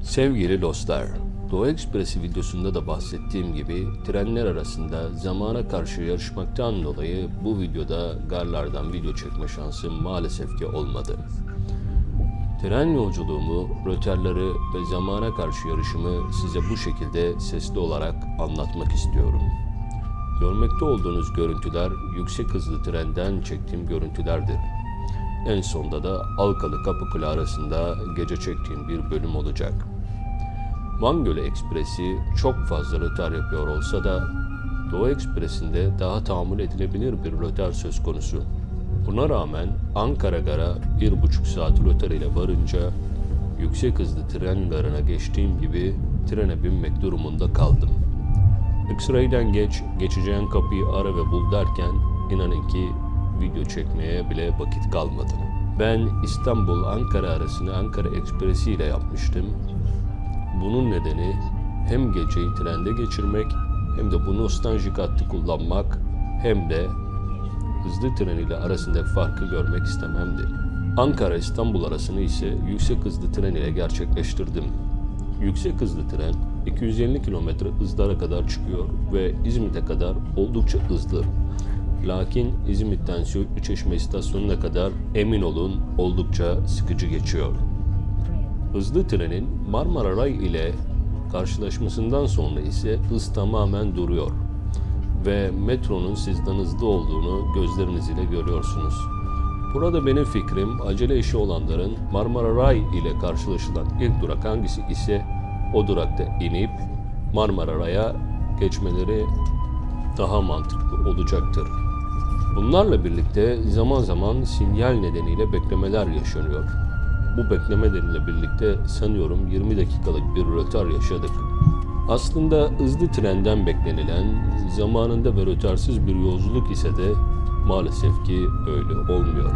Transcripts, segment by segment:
Sevgili dostlar, Doğu Ekspresi videosunda da bahsettiğim gibi trenler arasında zamana karşı yarışmaktan dolayı bu videoda garlardan video çekme şansım maalesef ki olmadı. Tren yolculuğumu, rötarları ve zamana karşı yarışımı size bu şekilde sesli olarak anlatmak istiyorum. Görmekte olduğunuz görüntüler yüksek hızlı trenden çektiğim görüntülerdir. En sonda da Halkalı Kapıkule arasında gece çektiğim bir bölüm olacak. Van Gölü Ekspresi çok fazla rötar yapıyor olsa da Doğu Ekspresi'nde daha tahammül edilebilir bir rötar söz konusu. Buna rağmen Ankara Gar'a 1,5 saat rötar ile varınca yüksek hızlı tren garına geçtiğim gibi trene binmek durumunda kaldım. X-Ray'den geçeceğin kapıyı ara ve bul derken inanın ki video çekmeye bile vakit kalmadı. Ben İstanbul-Ankara arasını Ankara Ekspresi ile yapmıştım. Bunun nedeni hem geceyi trende geçirmek hem de bu nostaljik hattı kullanmak hem de hızlı tren ile arasındaki farkı görmek istememdi. Ankara-İstanbul arasını ise yüksek hızlı tren ile gerçekleştirdim. Yüksek hızlı tren 250 km hızlara kadar çıkıyor ve İzmit'e kadar oldukça hızlı. Lakin İzmit'ten Söğütlüçeşme istasyonuna kadar emin olun oldukça sıkıcı geçiyor. Hızlı trenin Marmara Ray ile karşılaşmasından sonra ise hız tamamen duruyor ve metronun sizden hızlı olduğunu gözleriniz ile görüyorsunuz. Burada benim fikrim acele işi olanların Marmara Ray ile karşılaşılan ilk durak hangisi ise o durakta inip Marmara Ray'a geçmeleri daha mantıklı olacaktır. Bunlarla birlikte zaman zaman sinyal nedeniyle beklemeler yaşanıyor. Bu beklemeleriyle birlikte sanıyorum 20 dakikalık bir rötar yaşadık. Aslında hızlı trenden beklenilen zamanında ve rötarsız bir yolculuk ise de maalesef ki öyle olmuyor.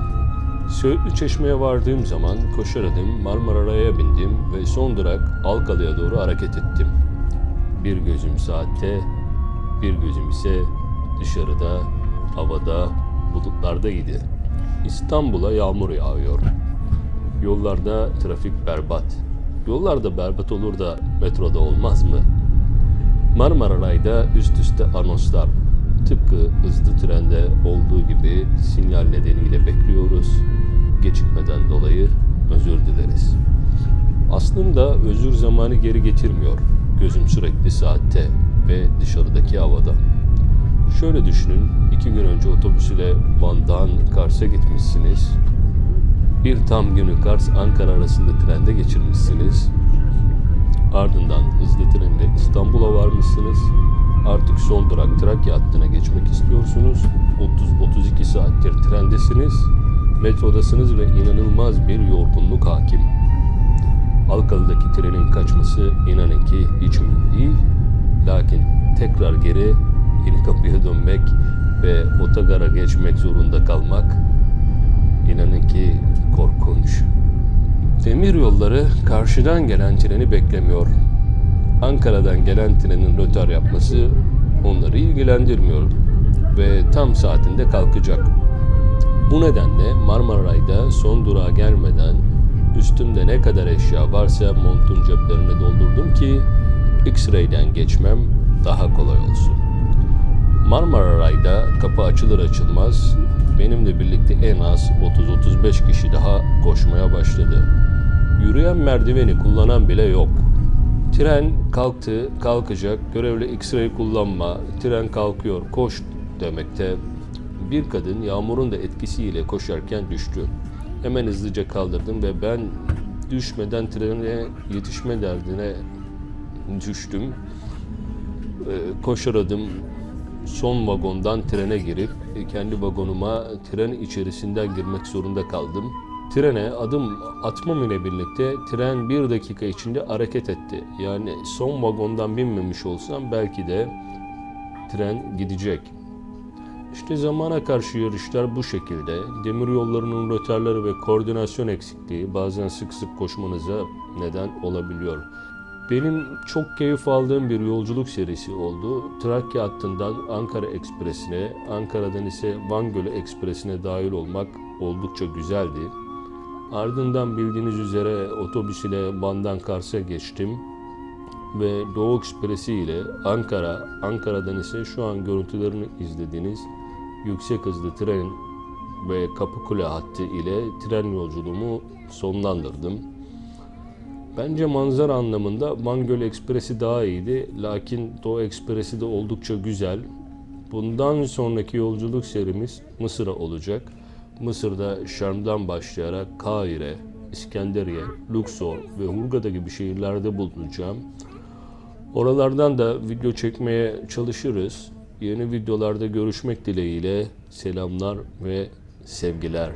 Söğütlüçeşme'ye vardığım zaman koşar adım Marmara Ray'a bindim ve son durak Halkalı'ya doğru hareket ettim. Bir gözüm saatte, bir gözüm ise dışarıda, havada, bulutlardaydı. İstanbul'a yağmur yağıyor. Yollarda trafik berbat. Yollarda berbat olur da metroda olmaz mı? Marmara Ray'da üst üste anonslar. Tıpkı hızlı trende olduğu gibi sinyal nedeniyle bekliyoruz. Gecikmeden dolayı özür dileriz. Aslında özür zamanı geri getirmiyor. Gözüm sürekli saatte ve dışarıdaki havada. Şöyle düşünün, 2 gün önce otobüs ile Van'dan Kars'a gitmişsiniz. Bir tam günü Kars-Ankara arasında trende geçirmişsiniz. Ardından hızlı trenle İstanbul'a varmışsınız. Artık son durak Trakya hattına geçmek istiyorsunuz. 30-32 saattir trendesiniz. Metrodasınız ve inanılmaz bir yorgunluk hakim. Halkalı'daki trenin kaçması inanın ki hiç mümkün değil. Lakin tekrar geri yeni kapıya dönmek ve otogara geçmek zorunda kalmak inanın ki korkunç. Demir yolları karşıdan gelen treni beklemiyor. Ankara'dan gelen trenin rötar yapması onları ilgilendirmiyor ve tam saatinde kalkacak. Bu nedenle Marmara Ray'da son durağa gelmeden üstümde ne kadar eşya varsa montun ceplerine doldurdum ki X-Ray'den geçmem daha kolay olsun. Marmara Ray'da kapı açılır açılmaz benimle birlikte en az 30-35 kişi daha koşmaya başladı. Yürüyen merdiveni kullanan bile yok. Tren kalktı, kalkacak, görevli X-Ray kullanma, tren kalkıyor, koş demekte. Bir kadın yağmurun da etkisiyle koşarken düştü. Hemen hızlıca kaldırdım ve ben düşmeden trene yetişme derdine düştüm. Koşar adım son vagondan trene girip kendi vagonuma tren içerisinden girmek zorunda kaldım. Trene adım atmam ile birlikte tren 1 dakika içinde hareket etti. Yani son vagondan binmemiş olsam belki de tren gidecek. İşte zamana karşı yarışlar bu şekilde. Demiryollarının rötarları ve koordinasyon eksikliği bazen sık sık koşmanıza neden olabiliyor. Benim çok keyif aldığım bir yolculuk serisi oldu. Trakya hattından Ankara Ekspresi'ne, Ankara'dan ise Van Gölü Ekspresi'ne dahil olmak oldukça güzeldi. Ardından bildiğiniz üzere otobüs ile Van'dan Kars'a geçtim. Ve Doğu Ekspresi ile Ankara'dan ise şu an görüntülerini izlediğiniz yüksek hızlı tren ve Kapıkule hattı ile tren yolculuğumu sonlandırdım. Bence manzara anlamında Van Gölü Ekspresi daha iyiydi. Lakin Doğu Ekspresi de oldukça güzel. Bundan sonraki yolculuk serimiz Mısır'a olacak. Mısır'da Şarm'dan başlayarak Kahire, İskenderiye, Luxor ve Hurghada gibi şehirlerde bulunacağım. Oralardan da video çekmeye çalışırız. Yeni videolarda görüşmek dileğiyle selamlar ve sevgiler.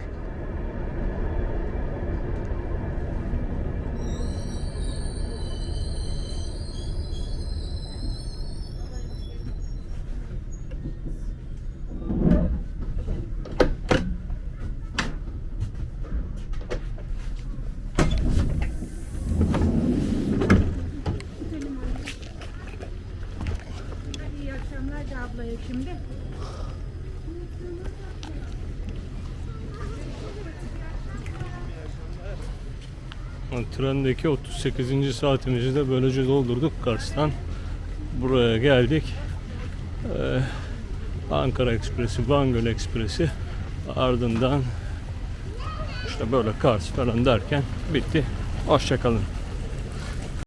İyi akşamlar da ablaya şimdi. Trendeki 38. saatimizi de böylece doldurduk. Kars'tan buraya geldik. Ankara Ekspresi, Van Gölü Ekspresi, ardından işte böyle Kars falan derken bitti. Hoşça kalın.